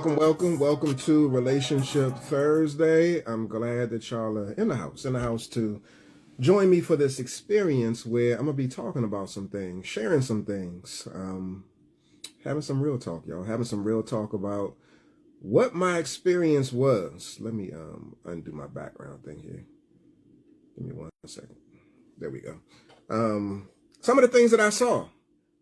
Welcome to Relationship Thursday. I'm glad that y'all are in the house to join me for this experience where I'm gonna be talking about some things, sharing some things, having some real talk, y'all, having some real talk about what my experience was. Let me undo my background thing here. Give me 1 second. There we go. Some of the things that I saw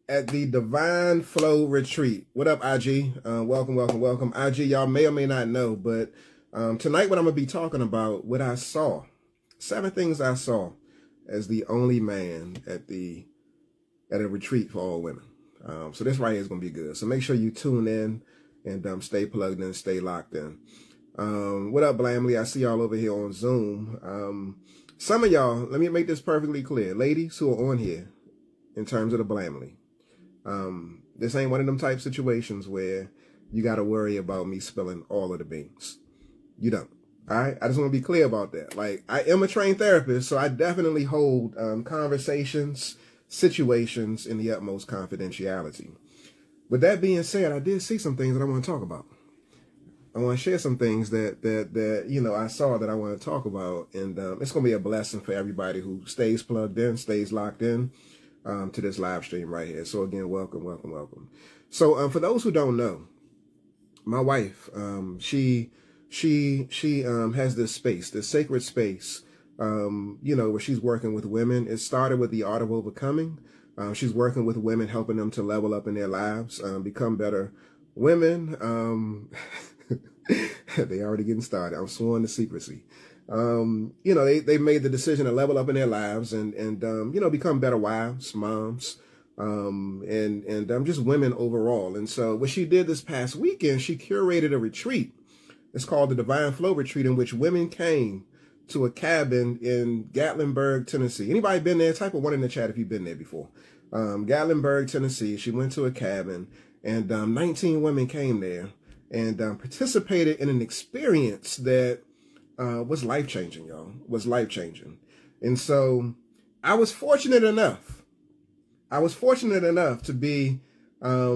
at the Divine Flow Retreat. What up, IG? Welcome. IG, y'all may or may not know, but tonight what I'm going to be talking about, what I saw. 7 things I saw as the only man at a retreat for all women. So this right here is going to be good. So make sure you tune in and stay plugged in, stay locked in. What up, Blamley? I see y'all over here on Zoom. Some of y'all, let me make this perfectly clear. Ladies who are on here, in terms of the Blamley, this ain't one of them type situations where you got to worry about me spilling all of the beans. You don't. All right. I just want to be clear about that. Like, I am a trained therapist, so I definitely hold conversations, situations in the utmost confidentiality. With that being said, I did see some things that I want to talk about. I want to share some things that you know I saw that I want to talk about, and it's going to be a blessing for everybody who stays plugged in, stays locked in. To this live stream right here. So again, welcome. So for those who don't know, my wife, she has this space, this sacred space, where she's working with women. It started with the Art of Overcoming. She's working with women, helping them to level up in their lives, become better women. They already getting started. I'm sworn to secrecy. They made the decision to level up in their lives and become better wives, moms, and just women overall. And so what she did this past weekend, she curated a retreat. It's called the Divine Flow Retreat, in which women came to a cabin in Gatlinburg, Tennessee. Anybody been there? Type of 1 in the chat if you've been there before. Gatlinburg, Tennessee. She went to a cabin, and 19 women came there and participated in an experience that was life-changing, y'all. Was life-changing. And so I was fortunate enough to be a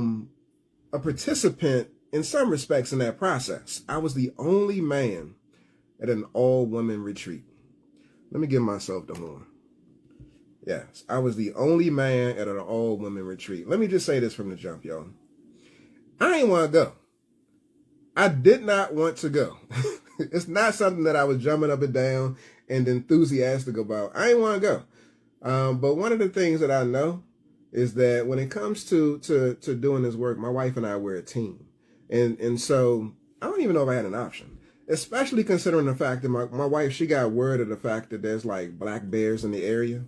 participant in some respects in that process. I was the only man at an all-women retreat. Let me give myself the horn. Yes, I was the only man at an all-women retreat. Let me just say this from the jump, y'all. I ain't want to go. I did not want to go. It's not something that I was jumping up and down and enthusiastic about. I ain't want to go. But one of the things that I know is that when it comes to doing this work, my wife and I, we're a team. And so I don't even know if I had an option, especially considering the fact that my wife, she got word of the fact that there's like black bears in the area.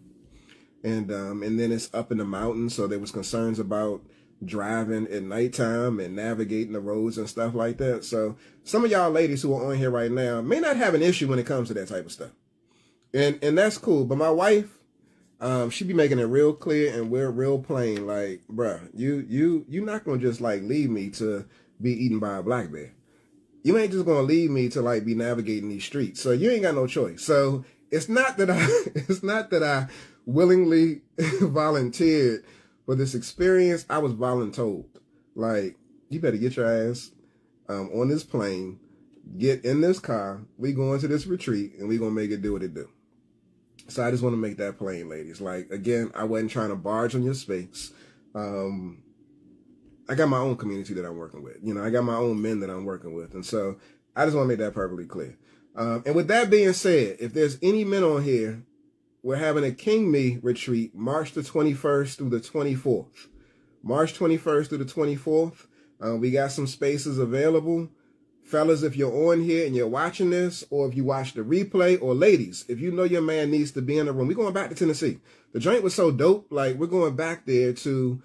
And then it's up in the mountains. So there was concerns about driving at nighttime and navigating the roads and stuff like that. So some of y'all ladies who are on here right now may not have an issue when it comes to that type of stuff. And that's cool. But my wife, she be making it real clear and we're real plain. Like, bruh, you're not going to just like leave me to be eaten by a black bear. You ain't just going to leave me to like be navigating these streets. So you ain't got no choice. So it's not that I willingly volunteered for this experience. I was voluntold. Like, you better get your ass on this plane, get in this car, we going to this retreat, and we gonna make it do what it do. So I just want to make that plain, ladies. Like, again, I wasn't trying to barge on your space. I got my own community that I'm working with. I got my own men that I'm working with. And so I just want to make that perfectly clear. And with that being said, if there's any men on here, we're having a King Me retreat, March the 21st through the 24th. March 21st through the 24th. We got some spaces available. Fellas, if you're on here and you're watching this, or if you watch the replay, or ladies, if you know your man needs to be in the room, we're going back to Tennessee. The joint was so dope. Like, we're going back there to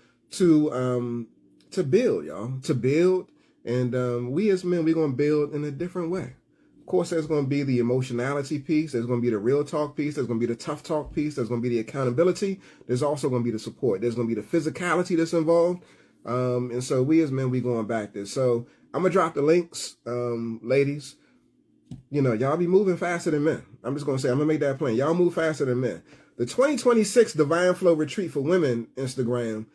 build, y'all. To build. And we as men, we're going to build in a different way. Of course, there's going to be the emotionality piece. There's going to be the real talk piece. There's going to be the tough talk piece. There's going to be the accountability. There's also going to be the support. There's going to be the physicality that's involved. And so we as men, we going back there. So I'm going to drop the links, ladies. Y'all be moving faster than men. I'm just going to say, I'm going to make that plain. Y'all move faster than men. The 2026 Divine Flow Retreat for Women Instagram,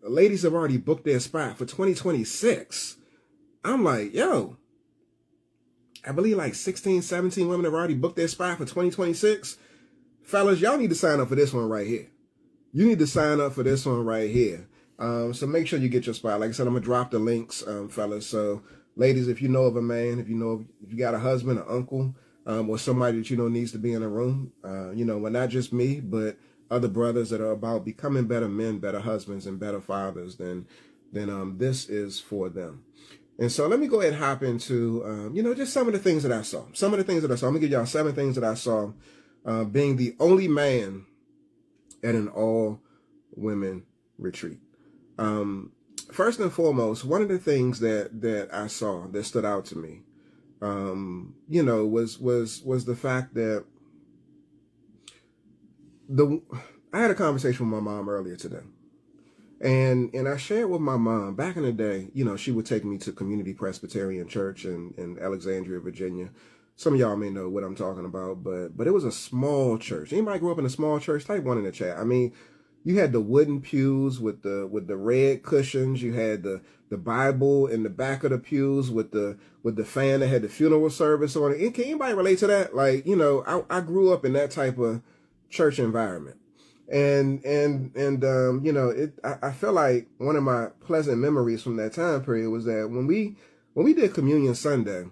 ladies have already booked their spot for 2026. I'm like, yo, I believe like 16, 17 women have already booked their spot for 2026. Fellas, y'all need to sign up for this one right here. You need to sign up for this one right here. So make sure you get your spot. Like I said, I'm going to drop the links, fellas. So ladies, if you know of a man, if you got a husband, an uncle, or somebody that you know needs to be in a room, well, not just me, but other brothers that are about becoming better men, better husbands, and better fathers, then this is for them. And so let me go ahead and hop into, just some of the things that I saw. I'm going to give y'all 7 things that I saw being the only man at an all-women retreat. First and foremost, one of the things that I saw that stood out to me, was the fact that I had a conversation with my mom earlier today. And I shared with my mom back in the day, she would take me to Community Presbyterian Church in Alexandria, Virginia. Some of y'all may know what I'm talking about, but it was a small church. Anybody grew up in a small church? Type 1 in the chat. I mean, you had the wooden pews with the red cushions. You had the Bible in the back of the pews with the fan that had the funeral service on it. Can anybody relate to that? Like, I grew up in that type of church environment. And I feel like one of my pleasant memories from that time period was that when we did Communion Sunday,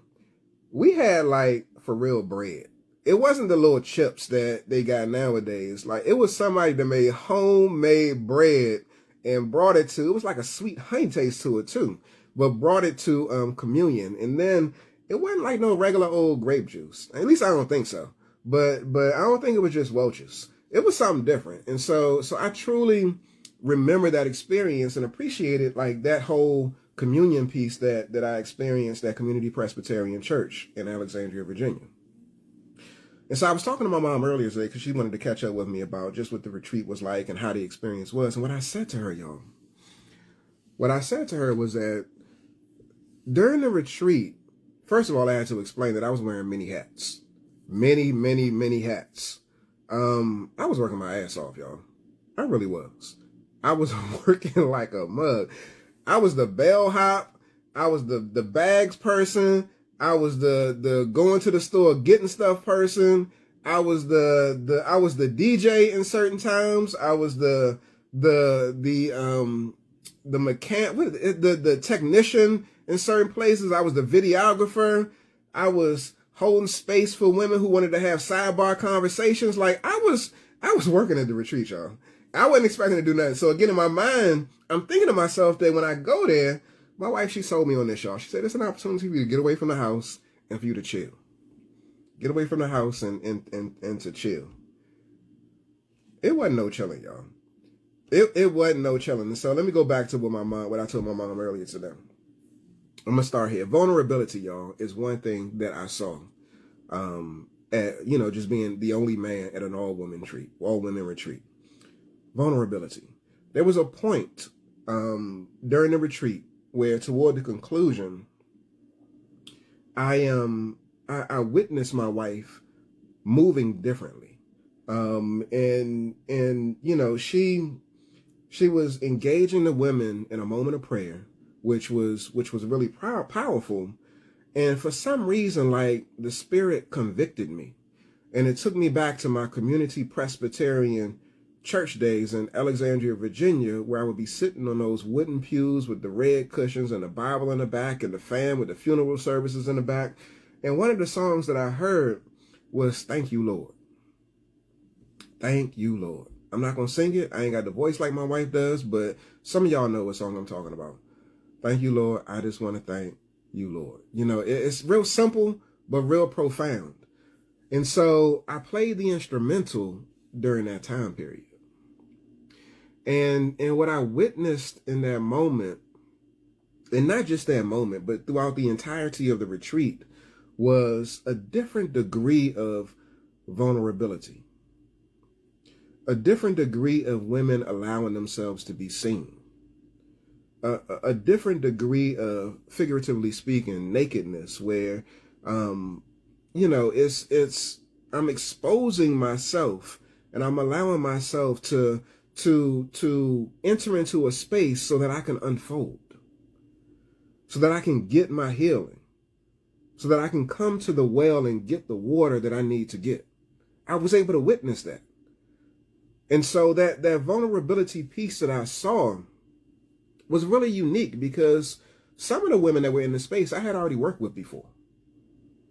we had like for real bread. It wasn't the little chips that they got nowadays. Like it was somebody that made homemade bread and brought it to, it was like a sweet honey taste to it too, but brought it to communion. And then it wasn't like no regular old grape juice. At least I don't think so. But I don't think it was just Welch's. It was something different. And so I truly remember that experience and appreciated like that whole communion piece that I experienced at Community Presbyterian Church in Alexandria, Virginia. And so I was talking to my mom earlier today because she wanted to catch up with me about just what the retreat was like and how the experience was. And what I said to her, was that during the retreat, first of all, I had to explain that I was wearing many hats. Many hats. I was working my ass off, y'all. I really was. I was working like a mug. I was the bellhop. I was the bags person. I was the going to the store getting stuff person. I was the DJ in certain times. I was the technician in certain places. I was the videographer. I was holding space for women who wanted to have sidebar conversations. Like I was working at the retreat, y'all. I wasn't expecting to do nothing. So again, in my mind, I'm thinking to myself that when I go there, my wife, she sold me on this, y'all. She said, it's an opportunity for you to get away from the house and for you to chill. Get away from the house and to chill. It wasn't no chilling, y'all. It wasn't no chilling. So let me go back to what I told my mom earlier today. I'm going to start here. Vulnerability, y'all, is one thing that I saw, just being the only man at an all-women retreat. Vulnerability. There was a point during the retreat where toward the conclusion, I witnessed my wife moving differently. She was engaging the women in a moment of prayer, which was really powerful. And for some reason, like the Spirit convicted me, and it took me back to my Community Presbyterian church days in Alexandria, Virginia, where I would be sitting on those wooden pews with the red cushions and the Bible in the back and the fan with the funeral services in the back. And one of the songs that I heard was "Thank You, Lord." Thank you, Lord. I'm not going to sing it. I ain't got the voice like my wife does, but some of y'all know what song I'm talking about. Thank you, Lord. I just want to thank you, Lord. It's real simple, but real profound. And so I played the instrumental during that time period. And what I witnessed in that moment, and not just that moment, but throughout the entirety of the retreat, was a different degree of vulnerability. A different degree of women allowing themselves to be seen. A different degree of, figuratively speaking, nakedness, where, I'm exposing myself and I'm allowing myself to enter into a space so that I can unfold. so that I can get my healing, so that I can come to the well and get the water that I need to get. I was able to witness that. And so that vulnerability piece that I saw was really unique, because some of the women that were in the space I had already worked with before.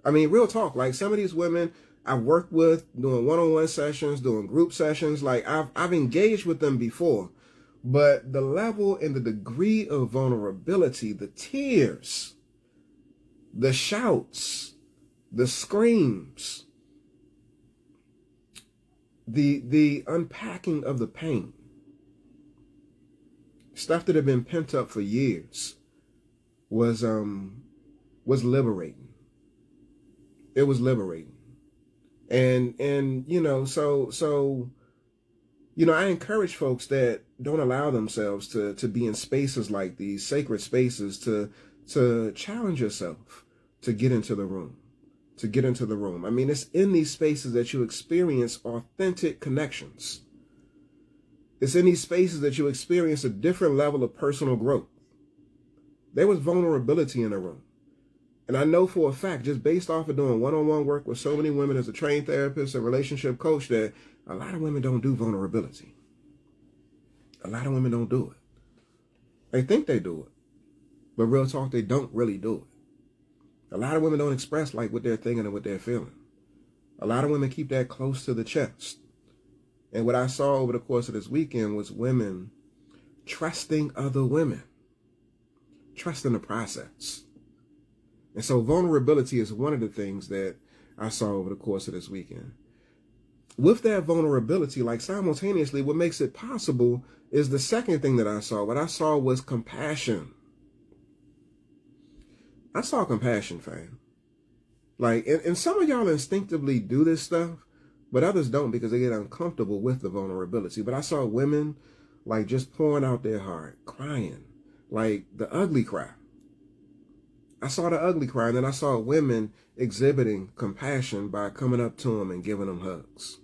I mean, real talk, like some of these women I've worked with doing one-on-one sessions, doing group sessions, like I've engaged with them before. But the level and the degree of vulnerability, the tears, the shouts, the screams, the unpacking of the pain, stuff that had been pent up for years, was liberating. It was liberating. And you know, so you know, I encourage folks that don't allow themselves to be in spaces like these, sacred spaces, to challenge yourself to get into the room. To get into the room. I mean, it's in these spaces that you experience authentic connections. It's in these spaces that you experience a different level of personal growth. There was vulnerability in the room. And I know for a fact, just based off of doing one-on-one work with so many women as a trained therapist and relationship coach, that a lot of women don't do vulnerability. A lot of women don't do it. They think they do it. But real talk, they don't really do it. A lot of women don't express like what they're thinking and what they're feeling. A lot of women keep that close to the chest. And what I saw over the course of this weekend was women trusting other women, trusting the process. And so vulnerability is one of the things that I saw over the course of this weekend. With that vulnerability, like simultaneously, what makes it possible is the second thing that I saw. What I saw was compassion. I saw compassion, fam. Like, and some of y'all instinctively do this stuff, but others don't because they get uncomfortable with the vulnerability. But I saw women like just pouring out their heart, crying, like the ugly cry. I saw the ugly cry, and then I saw women exhibiting compassion by coming up to them and giving them hugs,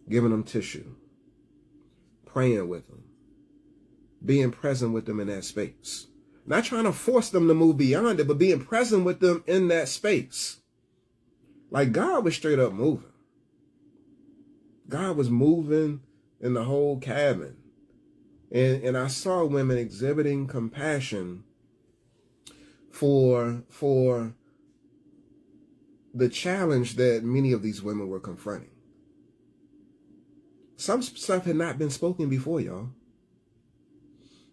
giving them tissue, praying with them, being present with them in that space. Not trying to force them to move beyond it, but being present with them in that space. Like God was straight up moving. God was moving in the whole cabin. And I saw women exhibiting compassion for the challenge that many of these women were confronting. Some stuff had not been spoken before, y'all.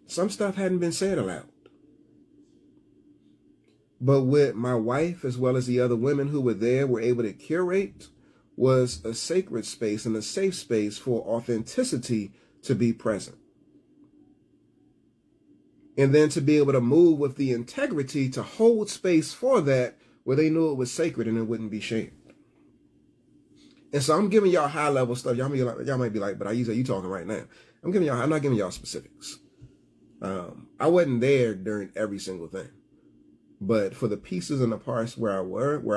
Some stuff hadn't been said aloud. But what my wife, as well as the other women who were there, were able to curate was a sacred space and a safe space for authenticity to be present. And then to be able to move with the integrity to hold space for that where they knew it was sacred and it wouldn't be shared. And so I'm giving y'all high level stuff. Y'all might be like, but you talking right now. I'm not giving y'all specifics. I wasn't there during every single thing. But for the pieces and the parts where I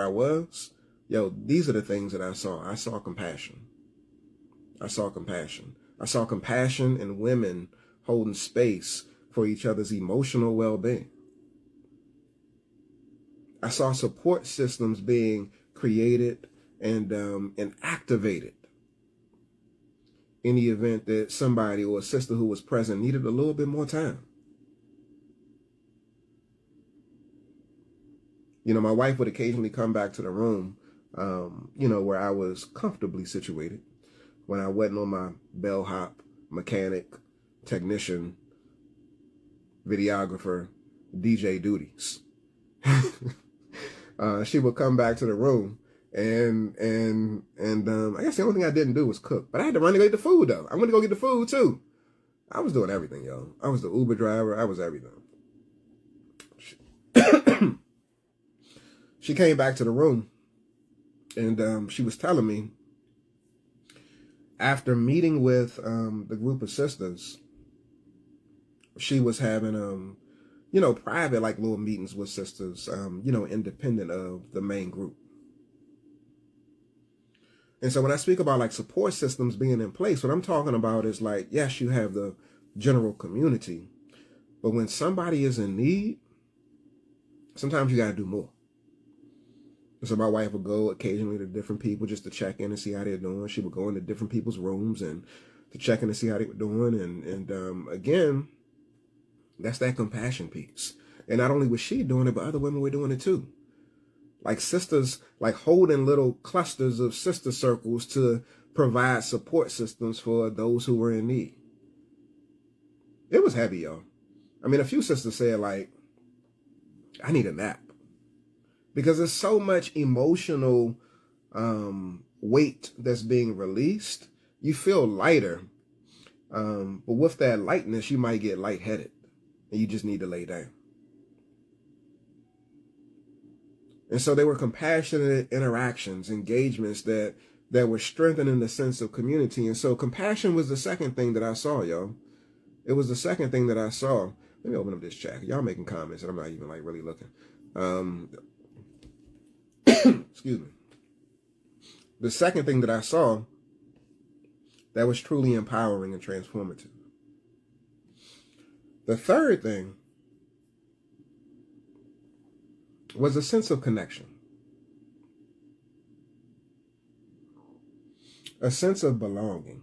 was, these are the things that I saw. I saw compassion. I saw compassion. I saw compassion in women holding space for each other's emotional well-being. I saw support systems being created and activated in the event that somebody or a sister who was present needed a little bit more time. You know, my wife would occasionally come back to the room, where I was comfortably situated when I wasn't on my bellhop, mechanic, technician, videographer, DJ duties. She would come back to the room and I guess the only thing I didn't do was cook, but I had to run to go get the food though. I went to go get the food too. I was doing everything, yo. I was the Uber driver. I was everything. She came back to the room and she was telling me after meeting with the group of sisters, she was having, private like little meetings with sisters, independent of the main group. And so when I speak about like support systems being in place, what I'm talking about is like, yes, you have the general community, but when somebody is in need, Sometimes you got to do more. So my wife would go occasionally to different people just to check in and see how they're doing. She would go into different people's rooms and to check in and see how they were doing. And again, that's that compassion piece. And not only was she doing it, but other women were doing it too. Like sisters, like holding little clusters of sister circles to provide support systems for those who were in need. It was heavy, y'all. I mean, a few sisters said, like, I need a nap. Because there's so much emotional weight that's being released. You feel lighter. But with that lightness, you might get lightheaded. And you just need to lay down. And so they were compassionate interactions, engagements that were strengthening the sense of community. And so compassion was the second thing that I saw, y'all. It was the second thing that I saw. Let me open up this chat. Y'all making comments and I'm not even like really looking. Excuse me. The second thing that I saw that was truly empowering and transformative. The third thing was a sense of connection. A sense of belonging.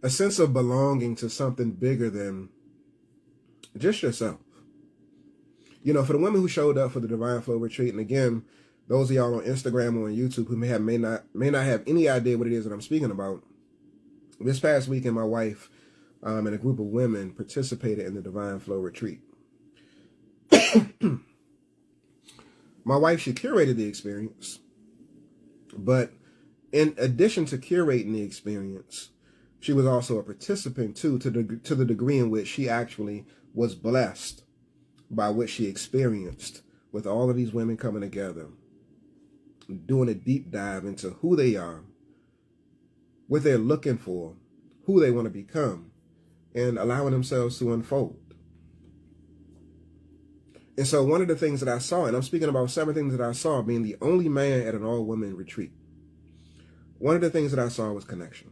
A sense of belonging to something bigger than just yourself. You know, for the women who showed up for the Divine Flow Retreat, and again, those of y'all on Instagram or on YouTube who may not have any idea what it is that I'm speaking about, this past weekend, my wife and a group of women participated in the Divine Flow Retreat. My wife, she curated the experience, but in addition to curating the experience, she was also a participant too, to the degree in which she actually was blessed by what she experienced with all of these women coming together, doing a deep dive into who they are, what they're looking for, who they want to become, and allowing themselves to unfold. And so one of the things that I saw, and I'm speaking about 7 things that I saw being the only man at an all-women retreat. One of the things that I saw was connection.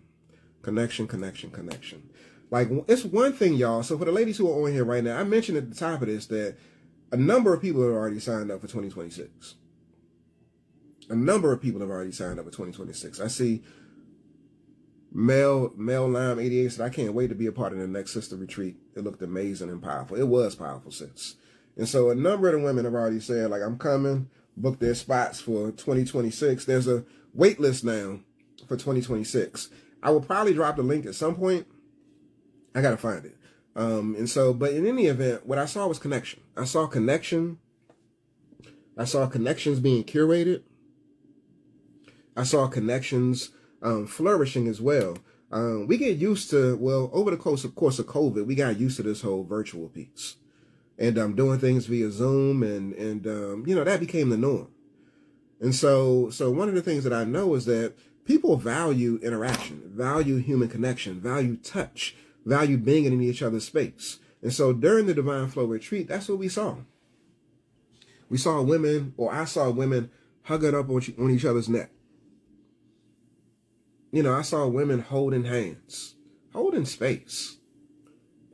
Connection, connection, connection. Like, it's one thing, y'all. So for the ladies who are on here right now, I mentioned at the top of this that a number of people have already signed up for 2026. A number of people have already signed up for 2026. I see Mel Lime 88 said, I can't wait to be a part of the next sister retreat. It looked amazing and powerful. It was powerful, sis. And so a number of the women have already said, like, I'm coming, book their spots for 2026. There's a wait list now for 2026. I will probably drop the link at some point. I got to find it. And so, but in any event, what I saw was connection. I saw connection. I saw connections being curated. I saw connections flourishing as well. We get used to, well, over the course of COVID, we got used to this whole virtual piece. And doing things via Zoom and you know, that became the norm. And so one of the things that I know is that people value interaction, value human connection, value touch, value being in each other's space. And so during the Divine Flow Retreat, that's what we saw. We saw women, or I saw women hugging up on each other's neck. You know, I saw women holding hands, holding space.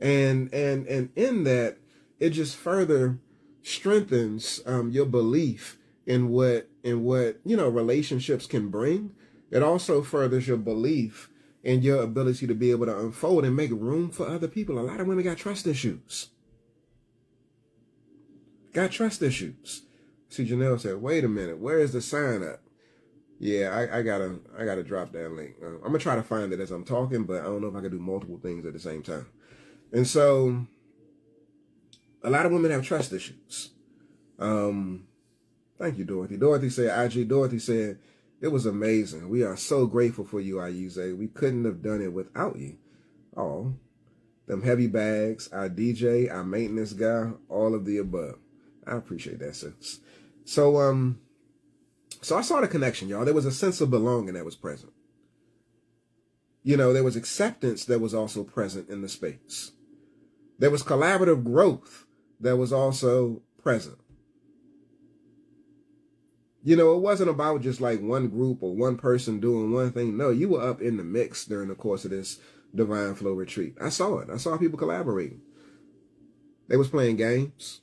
And in that, it just further strengthens your belief in what you know relationships can bring. It also furthers your belief in your ability to be able to unfold and make room for other people. A lot of women got trust issues. Got trust issues. See, Janelle said, "Wait a minute, where is the sign up?" Yeah, I gotta drop that link. I'm gonna try to find it as I'm talking, but I don't know if I can do multiple things at the same time. And so, a lot of women have trust issues. Thank you, Dorothy. Dorothy said, IG Dorothy said, it was amazing. We are so grateful for you, Ayuze. We couldn't have done it without you. Oh, them heavy bags, our DJ, our maintenance guy, all of the above. I appreciate that, sis. So I saw the connection, y'all. There was a sense of belonging that was present. You know, there was acceptance that was also present in the space. There was collaborative growth that was also present. You know, it wasn't about just like one group or one person doing one thing. No, you were up in the mix during the course of this Divine Flow Retreat. I saw it. I saw people collaborating. They was playing games.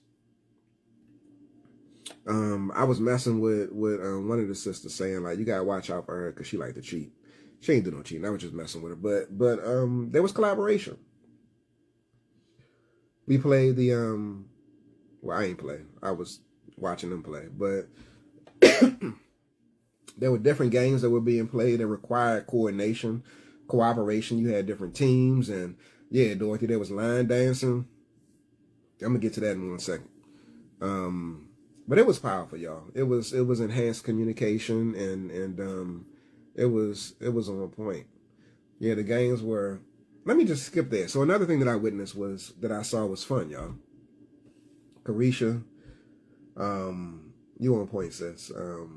I was messing with one of the sisters saying like, you gotta watch out for her because she like to cheat. She ain't do no cheating. I was just messing with her. But there was collaboration. We played the well, I ain't play. I was watching them play, but there were different games that were being played that required coordination, cooperation. You had different teams, and yeah, Dorothy, there was line dancing. I'm gonna get to that in 1 second. But it was powerful, y'all. It was enhanced communication, and it was on point. Yeah, the games were. Let me just skip there. So another thing that I witnessed that I saw was fun, y'all. Carisha, you on point, sis. I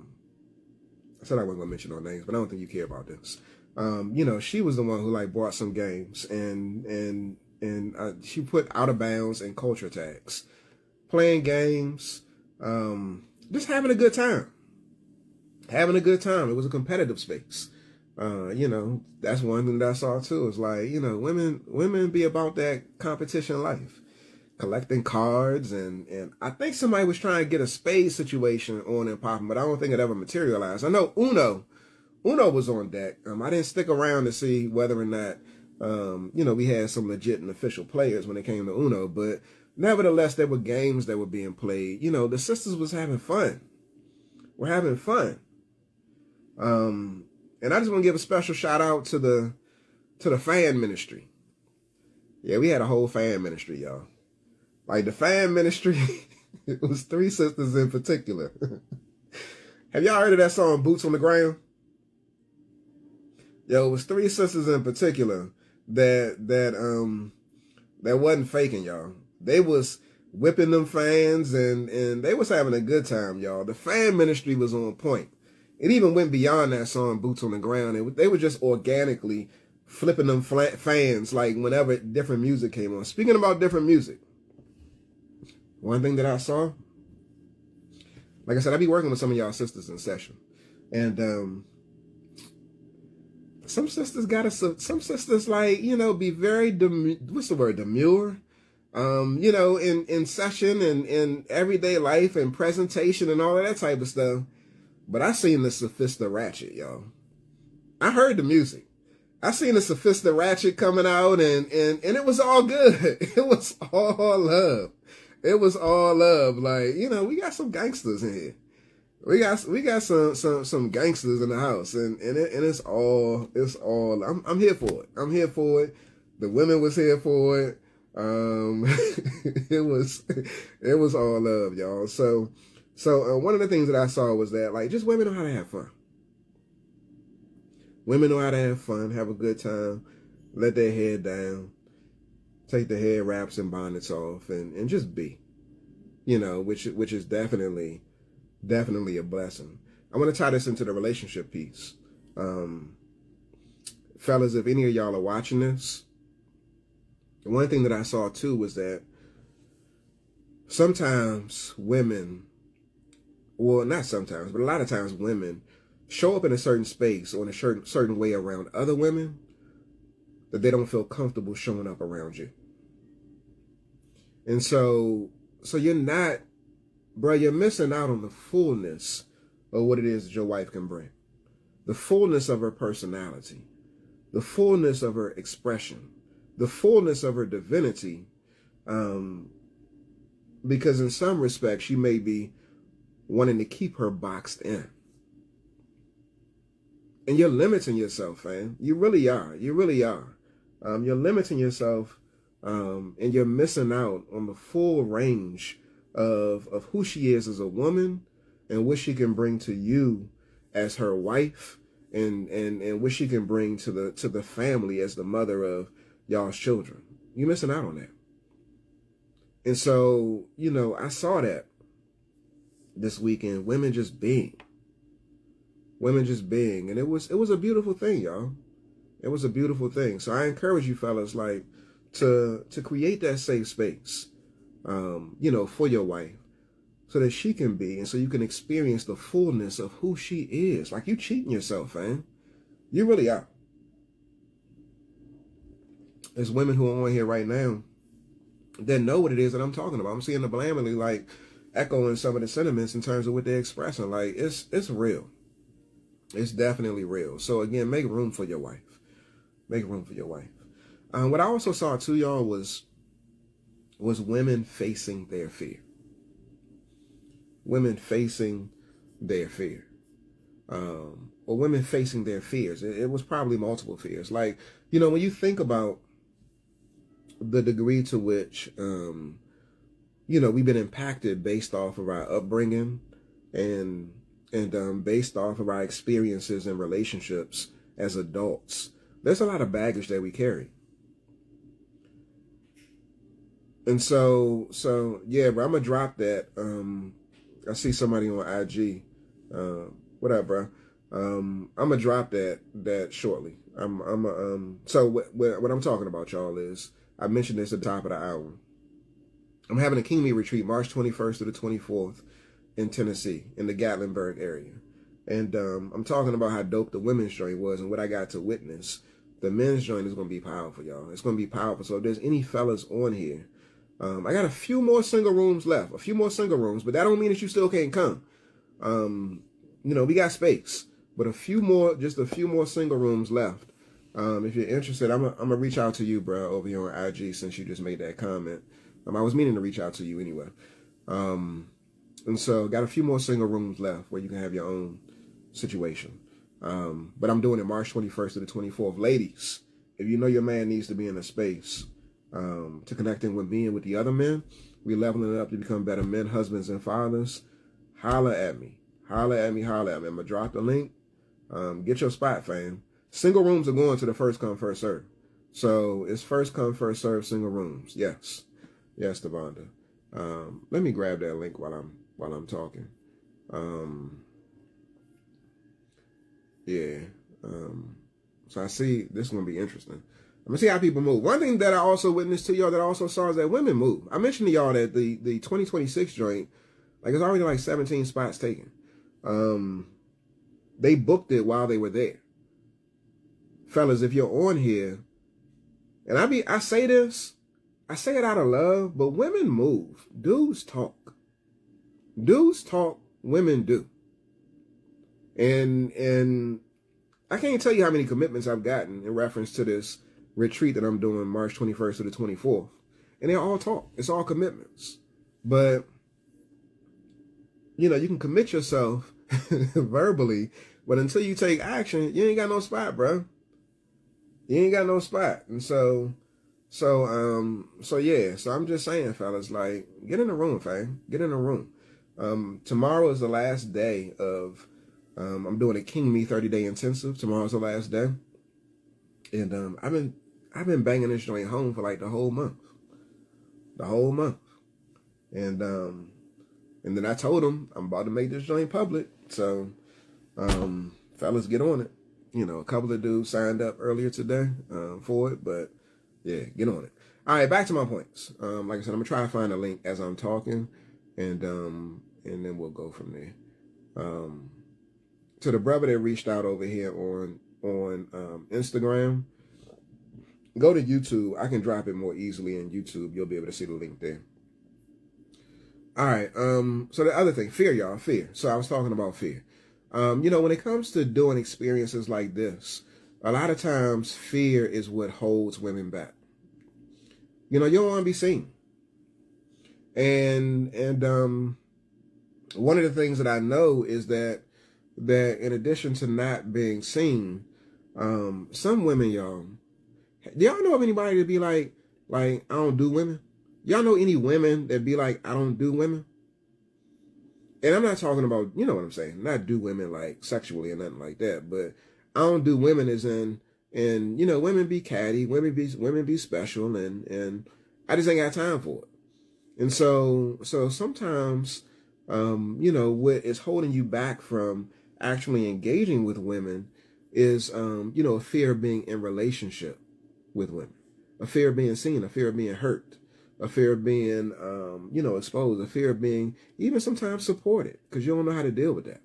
said I wasn't gonna mention no names, but I don't think you care about this. She was the one who like brought some games, and she put out of bounds and culture tags, playing games, just having a good time. Having a good time. It was a competitive space. That's one thing that I saw too. Is like, women be about that competition life, collecting cards, and I think somebody was trying to get a spade situation on and popping, but I don't think it ever materialized. I know Uno was on deck. I didn't stick around to see whether or not, we had some legit and official players when it came to Uno, but nevertheless, there were games that were being played. The sisters was having fun. We're having fun. And I just want to give a special shout out to the fan ministry. Yeah, we had a whole fan ministry, y'all. Like the fan ministry, it was 3 sisters in particular. Have y'all heard of that song, Boots on the Ground? Yo, it was 3 sisters in particular that wasn't faking, y'all. They was whipping them fans and they was having a good time, y'all. The fan ministry was on point. It even went beyond that song, Boots on the Ground. They were just organically flipping them fans like whenever different music came on. Speaking about different music, one thing that I saw, like I said, I be working with some of y'all sisters in session. And some sisters like, be very, what's the word, demure? In session and in everyday life and presentation and all of that type of stuff. But I seen the Sophista Ratchet, y'all. I heard the music. I seen the Sophista Ratchet coming out and it was all good. It was all love. It was all love. Like, we got some gangsters in here. We got some gangsters in the house and it's all I'm here for it. I'm here for it. The women was here for it. It was all love, y'all. So one of the things that I saw was that, like, just women know how to have fun. Women know how to have fun, have a good time, let their head down, take the head wraps and bonnets off, and just be, which is definitely a blessing. I want to tie this into the relationship piece. Fellas, if any of y'all are watching this, one thing that I saw too was that sometimes women, well, not sometimes, but a lot of times women show up in a certain space or in a certain way around other women that they don't feel comfortable showing up around you. And so you're not, bro, you're missing out on the fullness of what it is that your wife can bring. The fullness of her personality, the fullness of her expression, the fullness of her divinity, because in some respects, you may be wanting to keep her boxed in. And you're limiting yourself, fam. You really are. You really are. You're limiting yourself, and you're missing out on the full range of who she is as a woman and what she can bring to you as her wife and what she can bring to the family as the mother of y'all's children. You're missing out on that. And so, I saw that this weekend, women just being, and it was a beautiful thing, y'all. It was a beautiful thing. So I encourage you fellas, like, to create that safe space, for your wife, so that she can be, and so you can experience the fullness of who she is. Like, you cheating yourself, man. You really are. there's women who are on here right now that know what it is that I'm talking about. I'm seeing the Blamely like echoing some of the sentiments in terms of what they're expressing. Like it's real. It's definitely real. So again, make room for your wife. Make room for your wife. What I also saw too, y'all, was women facing their fear. Women facing their fear. Or women facing their fears. It was probably multiple fears. Like, you know, when you think about the degree to which, you know, we've been impacted based off of our upbringing and based off of our experiences and relationships as adults, there's a lot of baggage that we carry. And so yeah, bro, I'm gonna drop that. I see somebody on IG. What up, bro? I'm gonna drop that shortly. So what I'm talking about, y'all, is I mentioned this at the top of the hour. I'm having a King Me retreat March 21st to the 24th in Tennessee, in the Gatlinburg area. And I'm talking about how dope the women's joint was and what I got to witness. The men's joint is going to be powerful, y'all. It's going to be powerful. So if there's any fellas on here, I got a few more single rooms left. A few more single rooms, but that don't mean that you still can't come. You know, we got space, but just a few more single rooms left. If you're interested, I'm gonna reach out to you, bro, over here on IG since you just made that comment. I was meaning to reach out to you anyway. And so got a few more single rooms left where you can have your own situation. But I'm doing it March 21st to the 24th. Ladies, if you know your man needs to be in a space to connecting with me and with the other men, we leveling it up to become better men, husbands, and fathers, holla at me. Holla at me. I'm going to drop the link. Get your spot, fam. Single rooms are going to the first come, first serve. So it's first come, first serve single rooms. Yes, Devonda. Let me grab that link while I'm talking. So I see this is going to be interesting. I'm going to see how people move. One thing that I also witnessed to y'all that I also saw is that women move. I mentioned to y'all that the 2026 joint, like it's already like 17 spots taken. They booked it while they were there. Fellas, if you're on here, and I say this, I say it out of love, but women move. Dudes talk. Women do. And I can't tell you how many commitments I've gotten in reference to this retreat that I'm doing March 21st to the 24th. And they all talk. It's all commitments. But, you know, you can commit yourself verbally, but until you take action, you ain't got no spot, bro. You ain't got no spot. And so yeah. So I'm just saying, fellas, like, get in the room, fam. Get in the room. Tomorrow is the last day of, I'm doing a King Me 30-day intensive. Tomorrow's the last day. And I've been banging this joint home for like the whole month. And then I told him I'm about to make this joint public. So, fellas, get on it. You know, a couple of dudes signed up earlier today for it, but yeah, get on it. All right, back to my points. Like I said, I'm gonna try to find a link as I'm talking, and then we'll go from there. To the brother that reached out over here on Instagram, go to YouTube. I can drop it more easily in YouTube. You'll be able to see the link there. All right. So the other thing, fear, y'all, fear. So I was talking about fear. You know, when it comes to doing experiences like this, a lot of times fear is what holds women back. You know, you don't want to be seen. And one of the things that I know is that in addition to not being seen, some women, y'all, do y'all know of anybody to be like, I don't do women? Y'all know any women that be like, I don't do women? And I'm not talking about, you know what I'm saying, not do women like sexually or nothing like that, but I don't do women as in, and you know, women be catty, women be special, and I just ain't got time for it. And so sometimes, you know, what is holding you back from actually engaging with women is, you know, a fear of being in relationship with women, a fear of being seen, a fear of being hurt, a fear of being, you know, exposed, a fear of being even sometimes supported, because you don't know how to deal with that.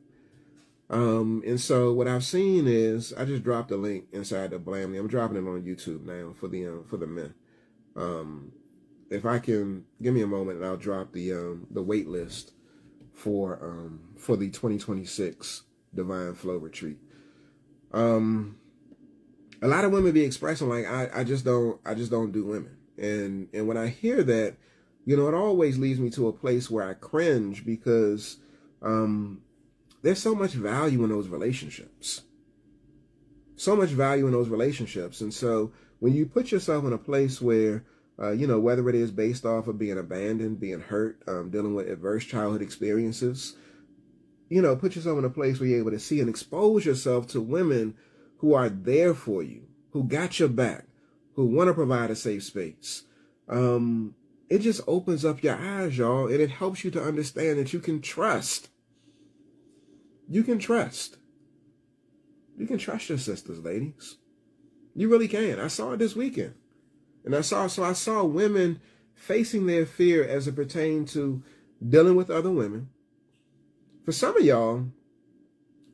And so what I've seen is I just dropped a link inside the Blamley. I'm dropping it on YouTube now for the men. If I can give me a moment, and I'll drop the wait list for the 2026 Divine Flow Retreat. A lot of women be expressing like I just don't do women, and when I hear that, it always leads me to a place where I cringe because there's so much value in those relationships. So much value in those relationships. And so when you put yourself in a place where, whether it is based off of being abandoned, being hurt, dealing with adverse childhood experiences, put yourself in a place where you're able to see and expose yourself to women who are there for you, who got your back, who want to provide a safe space. It just opens up your eyes, y'all, and it helps you to understand that you can trust. You can trust. You can trust your sisters, ladies. You really can. I saw it this weekend. And I saw women facing their fear as it pertained to dealing with other women. For some of y'all,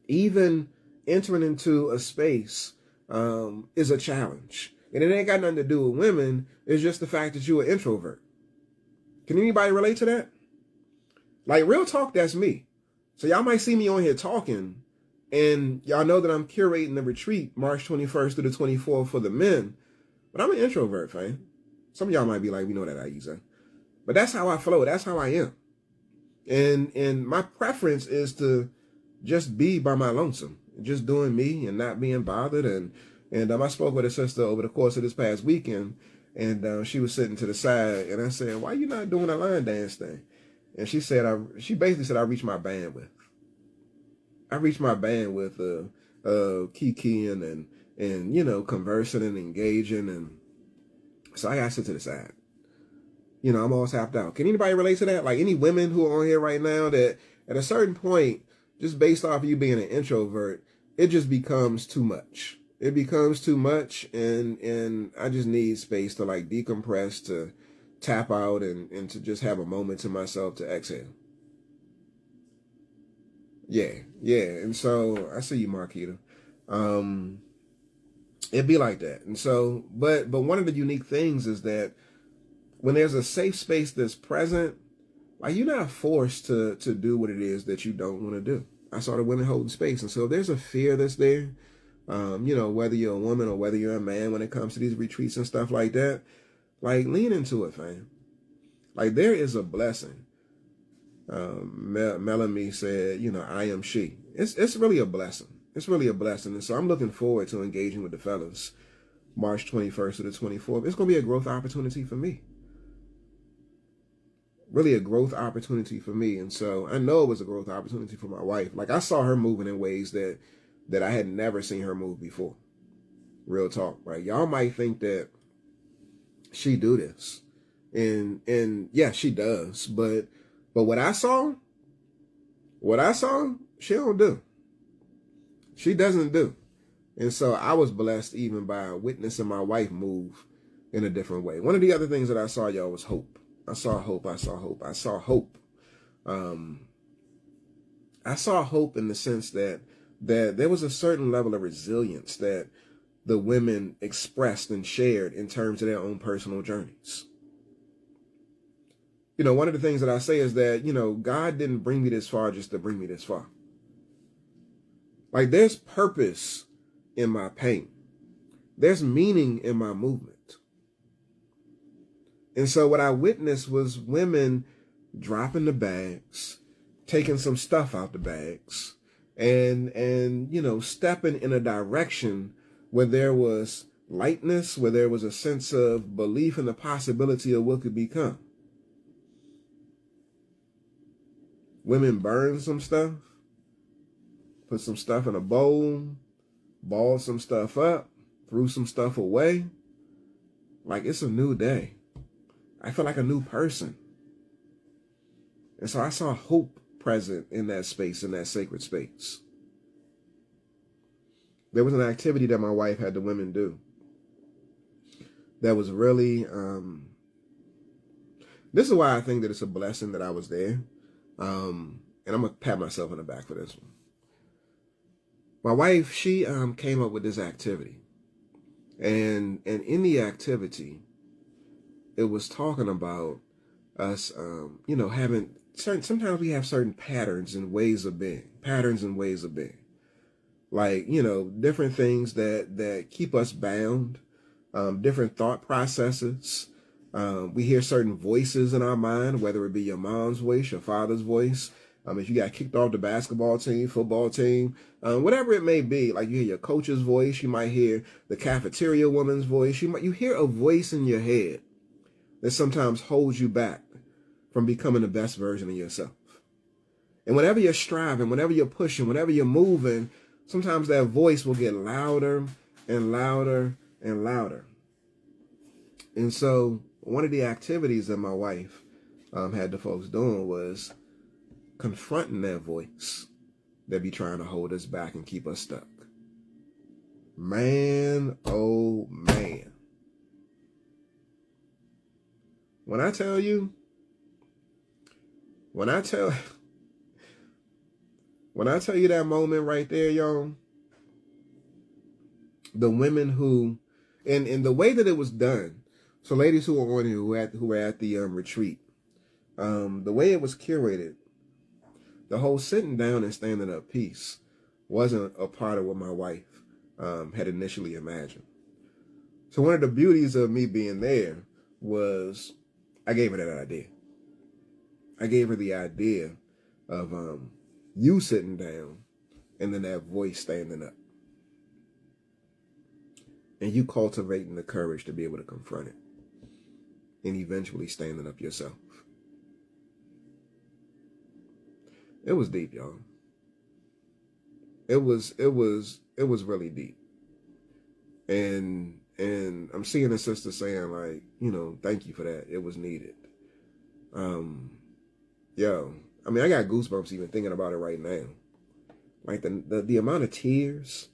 even entering into a space is a challenge. And it ain't got nothing to do with women. It's just the fact that you're an introvert. Can anybody relate to that? Like, real talk, that's me. So y'all might see me on here talking, and y'all know that I'm curating the retreat March 21st through the 24th for the men, but I'm an introvert, fam. Some of y'all might be like, we know that, Aiza. But that's how I flow. That's how I am. And my preference is to just be by my lonesome, just doing me and not being bothered. And I spoke with a sister over the course of this past weekend, and she was sitting to the side, and I said, why you not doing a line dance thing? And she basically said, I reached my bandwidth. I reached my bandwidth kikiing and conversing and engaging. And so I got to sit to the side. I'm all tapped out. Can anybody relate to that? Like, any women who are on here right now that at a certain point, just based off of you being an introvert, it just becomes too much. It becomes too much. And I just need space to like decompress, to tap out and to just have a moment to myself to exhale. Yeah. And so I see you, Marquita. It'd be like that. And so, but one of the unique things is that when there's a safe space that's present, like, you're not forced to do what it is that you don't want to do. I saw the women holding space. And so if there's a fear that's there, whether you're a woman or whether you're a man, when it comes to these retreats and stuff like that, like, lean into it, fam. Like, there is a blessing. Melanie said, I am she. It's really a blessing. It's really a blessing. And so I'm looking forward to engaging with the fellas March 21st to the 24th. It's going to be a growth opportunity for me. Really a growth opportunity for me. And so I know it was a growth opportunity for my wife. Like, I saw her moving in ways that I had never seen her move before. Real talk, right? Y'all might think that she do this. And yeah, she does. But what I saw, she don't do. She doesn't do. And so I was blessed even by witnessing my wife move in a different way. One of the other things that I saw, y'all, was hope. I saw hope. I saw hope in the sense that there was a certain level of resilience that the women expressed and shared in terms of their own personal journeys. One of the things that I say is that, God didn't bring me this far just to bring me this far. Like, there's purpose in my pain. There's meaning in my movement. And so what I witnessed was women dropping the bags, taking some stuff out the bags, and stepping in a direction where there was lightness, where there was a sense of belief in the possibility of what could become. Women burned some stuff, put some stuff in a bowl, balled some stuff up, threw some stuff away. Like, it's a new day. I feel like a new person. And so I saw hope present in that space, in that sacred space. There was an activity that my wife had the women do that was really, this is why I think that it's a blessing that I was there. And I'm going to pat myself on the back for this one. My wife, she came up with this activity, and in the activity, it was talking about us, having certain. Sometimes we have certain patterns and ways of being. Like, different things that keep us bound, different thought processes. We hear certain voices in our mind, whether it be your mom's voice, your father's voice. If you got kicked off the basketball team, football team, whatever it may be, like you hear your coach's voice, you might hear the cafeteria woman's voice. You hear a voice in your head that sometimes holds you back from becoming the best version of yourself. And whenever you're striving, whenever you're pushing, whenever you're moving, sometimes that voice will get louder and louder and louder. And so one of the activities that my wife had the folks doing was confronting that voice that be trying to hold us back and keep us stuck. Man, oh man. When I tell you that moment right there, y'all, the women who, and the way that it was done, so ladies who were on here who were at the retreat, the way it was curated, the whole sitting down and standing up piece wasn't a part of what my wife had initially imagined. So one of the beauties of me being there was I gave her that idea. I gave her the idea of you sitting down and then that voice standing up. And you cultivating the courage to be able to confront it. And eventually standing up yourself. It was deep, y'all. It was really deep. And I'm seeing a sister saying, like, thank you for that. It was needed. I got goosebumps even thinking about it right now. Like the amount of tears,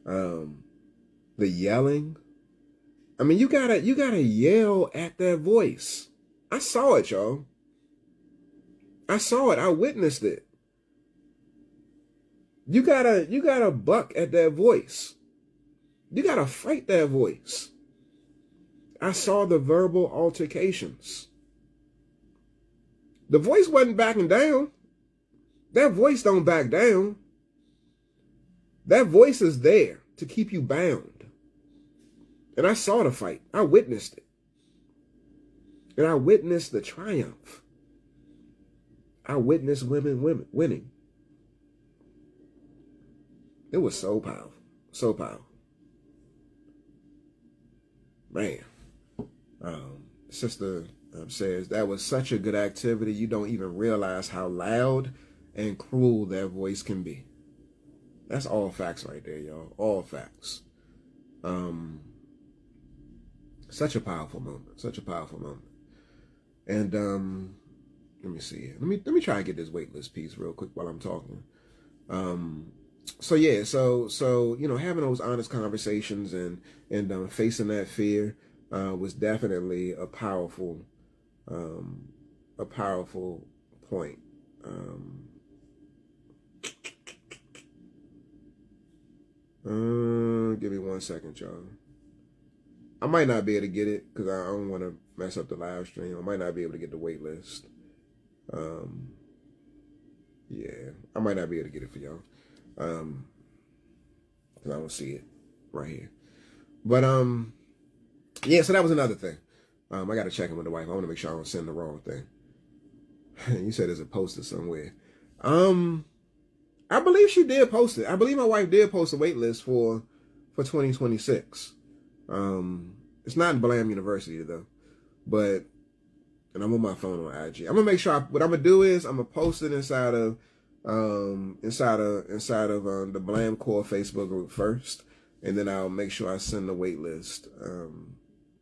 the yelling. You gotta yell at that voice. I saw it, y'all. I saw it. I witnessed it. You gotta buck at that voice. You gotta fight that voice. I saw the verbal altercations. The voice wasn't backing down. That voice don't back down. That voice is there to keep you bound. And I saw the fight. I witnessed it. And I witnessed the triumph. I witnessed women winning. It was so powerful. So powerful. Man. Sister says that was such a good activity. You don't even realize how loud and cruel that voice can be. That's all facts right there, y'all. All facts. Such a powerful moment. Such a powerful moment. And let me see. Let me try to get this waitlist piece real quick while I'm talking. So having those honest conversations and facing that fear was definitely a powerful point. Give me 1 second, y'all. I might not be able to get it because I don't want to mess up the live stream. I might not be able to get the wait list. I might not be able to get it for y'all. Because I don't see it right here. But so that was another thing. I got to check in with the wife. I want to make sure I don't send the wrong thing. You said there's a poster somewhere. I believe she did post it. I believe my wife did post a wait list for 2026. It's not in Blam University though, and I'm on my phone on IG. I'm gonna make sure what I'm gonna do is I'm gonna post it inside of the Blam Core Facebook group first, and then I'll make sure I send the wait list.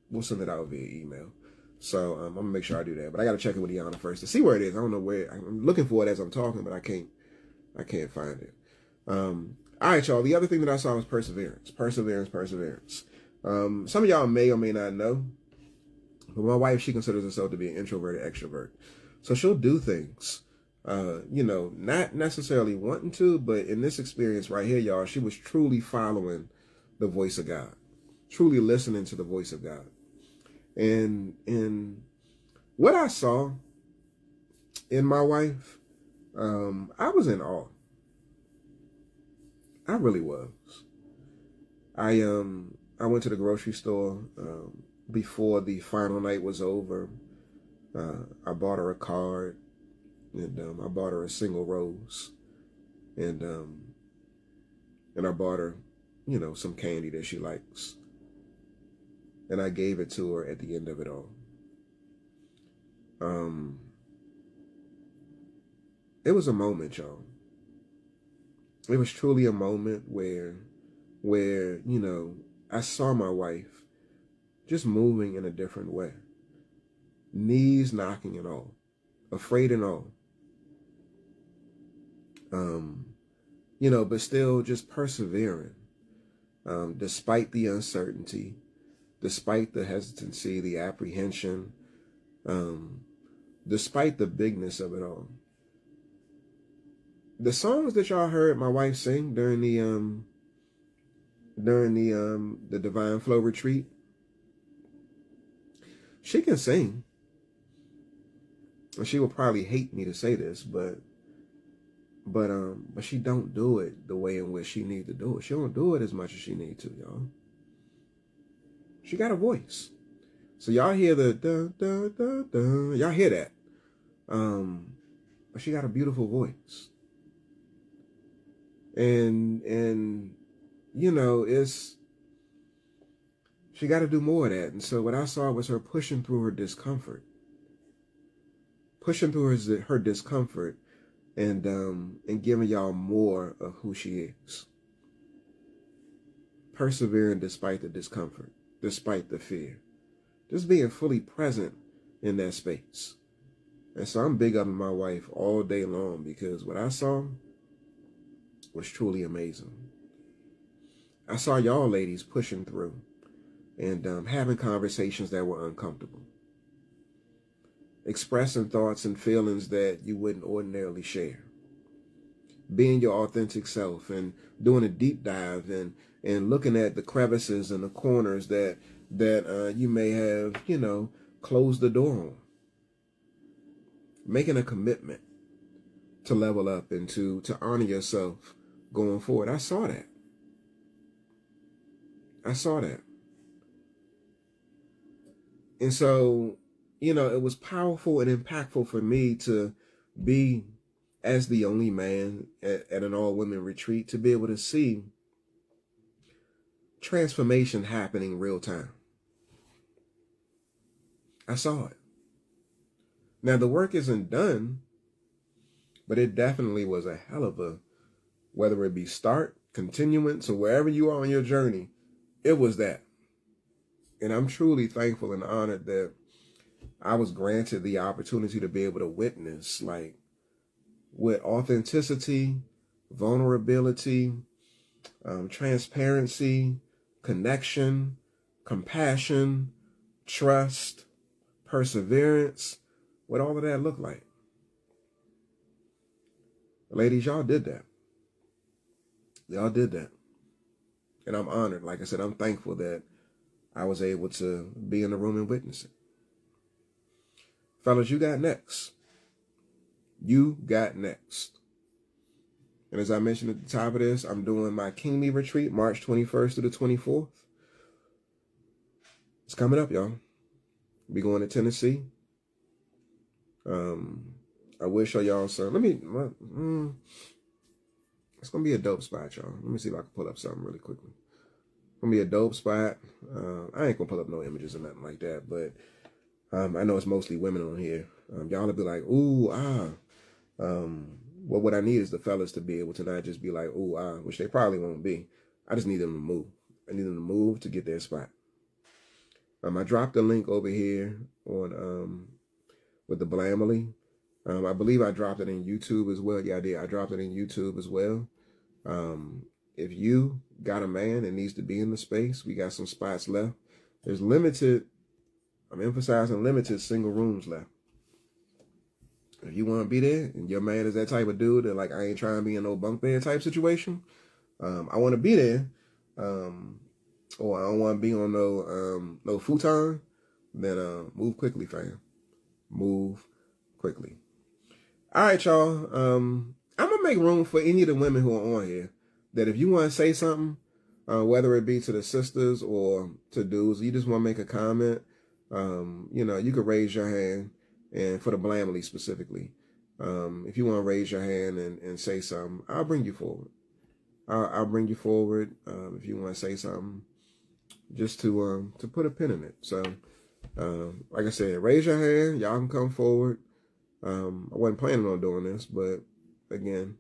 We'll send it out via email. So I'm gonna make sure I do that. But I gotta check in with Yana first to see where it is. I don't know where. I'm looking for it as I'm talking, but I can't find it. All right, y'all. The other thing that I saw was perseverance. Some of y'all may or may not know, but my wife, she considers herself to be an introverted extrovert. So she'll do things not necessarily wanting to, but in this experience right here, y'all, she was truly following the voice of God, truly listening to the voice of God. And what I saw in my wife, I was in awe. I really was. I went to the grocery store before the final night was over. I bought her a card, and I bought her a single rose, and I bought her, some candy that she likes, and I gave it to her at the end of it all. It was a moment, y'all. It was truly a moment where I saw my wife just moving in a different way. Knees knocking and all, afraid and all. But still just persevering, despite the uncertainty, despite the hesitancy, the apprehension, despite the bigness of it all. The songs that y'all heard my wife sing during the Divine Flow retreat, she can sing. And she will probably hate me to say this, but she don't do it the way in which she needs to do it. She don't do it as much as she needs to, y'all. She got a voice. So y'all hear the da da da da. Y'all hear that. But she got a beautiful voice. And she got to do more of that. And so what I saw was her pushing through her discomfort. Pushing through her discomfort and giving y'all more of who she is. Persevering despite the discomfort, despite the fear. Just being fully present in that space. And so I'm big up on my wife all day long because what I saw was truly amazing. I saw y'all ladies pushing through and having conversations that were uncomfortable. Expressing thoughts and feelings that you wouldn't ordinarily share. Being your authentic self and doing a deep dive and looking at the crevices and the corners that you may have, closed the door on. Making a commitment to level up and to honor yourself going forward. I saw that. And so, it was powerful and impactful for me to be, as the only man at an all-women retreat, to be able to see transformation happening real time. I saw it. Now, the work isn't done, but it definitely was a hell of a, whether it be start, continuance, or wherever you are on your journey, it was that. And I'm truly thankful and honored that I was granted the opportunity to be able to witness, like, with authenticity, vulnerability, transparency, connection, compassion, trust, perseverance, what all of that looked like. Ladies, y'all did that. Y'all did that. And I'm honored. Like I said, I'm thankful that I was able to be in the room and witness it. Fellas, you got next. You got next. And as I mentioned at the top of this, I'm doing my King Me retreat, March 21st to the 24th. It's coming up, y'all. Be going to Tennessee. I will show y'all some. It's going to be a dope spot, y'all. Let me see if I can pull up something really quickly. It's going to be a dope spot. I ain't going to pull up no images or nothing like that, but I know it's mostly women on here. Y'all will be like, ooh, Well, what I need is the fellas to be able to not just be like, ooh, which they probably won't be. I just need them to move. I need them to move to get their spot. I dropped a link over here on with the Blamily. I believe I dropped it in YouTube as well. Yeah, I did. I dropped it in YouTube as well. If you got a man that needs to be in the space, we got some spots left. There's limited, I'm emphasizing limited single rooms left. If you want to be there and your man is that type of dude that like, I ain't trying to be in no bunk bed type situation, I want to be there, or I don't want to be on no futon, then move quickly, fam. Move quickly. All right, y'all. I'm gonna make room for any of the women who are on here. That if you want to say something, whether it be to the sisters or to dudes, you just want to make a comment, you could raise your hand, and for the Blamley specifically, if you want to raise your hand and say something, I'll bring you forward. I'll bring you forward if you want to say something, just to put a pin in it. So, like I said, raise your hand. Y'all can come forward. I wasn't planning on doing this, but again,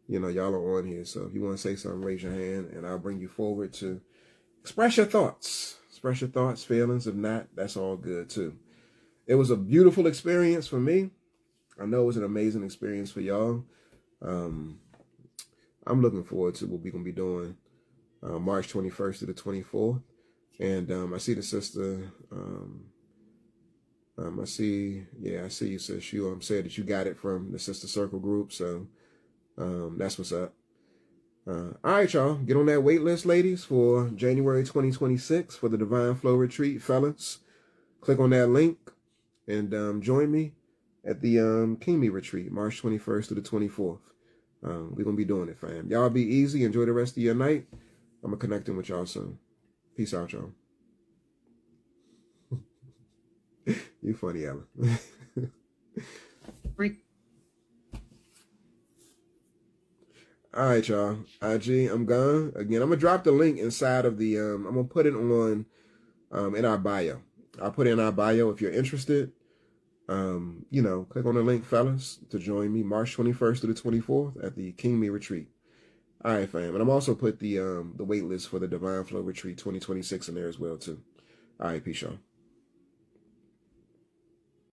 y'all are on here. So if you want to say something, raise your hand, and I'll bring you forward to express your thoughts. Express your thoughts, feelings. If not, that's all good too. It was a beautiful experience for me. I know it was an amazing experience for y'all. I'm looking forward to what we're going to be doing March 21st to the 24th. And I see the sister. I see you, sis. You said that you got it from the Sister Circle group. So that's what's up. All right, y'all. Get on that wait list, ladies, for January 2026 for the Divine Flow Retreat. Fellas, click on that link and join me at the King Me Retreat, March 21st to the 24th. We're going to be doing it, fam. Y'all be easy. Enjoy the rest of your night. I'm going to connect in with y'all soon. Peace out, y'all. You funny, Ellen. All right, y'all. IG, I'm gone. Again, I'm going to drop the link inside of the, I'm going to put it on in our bio. I'll put it in our bio if you're interested. Click on the link, fellas, to join me March 21st to the 24th at the King Me Retreat. All right, fam. And I'm also put the wait list for the Divine Flow Retreat 2026 in there as well, too. All right, peace, y'all.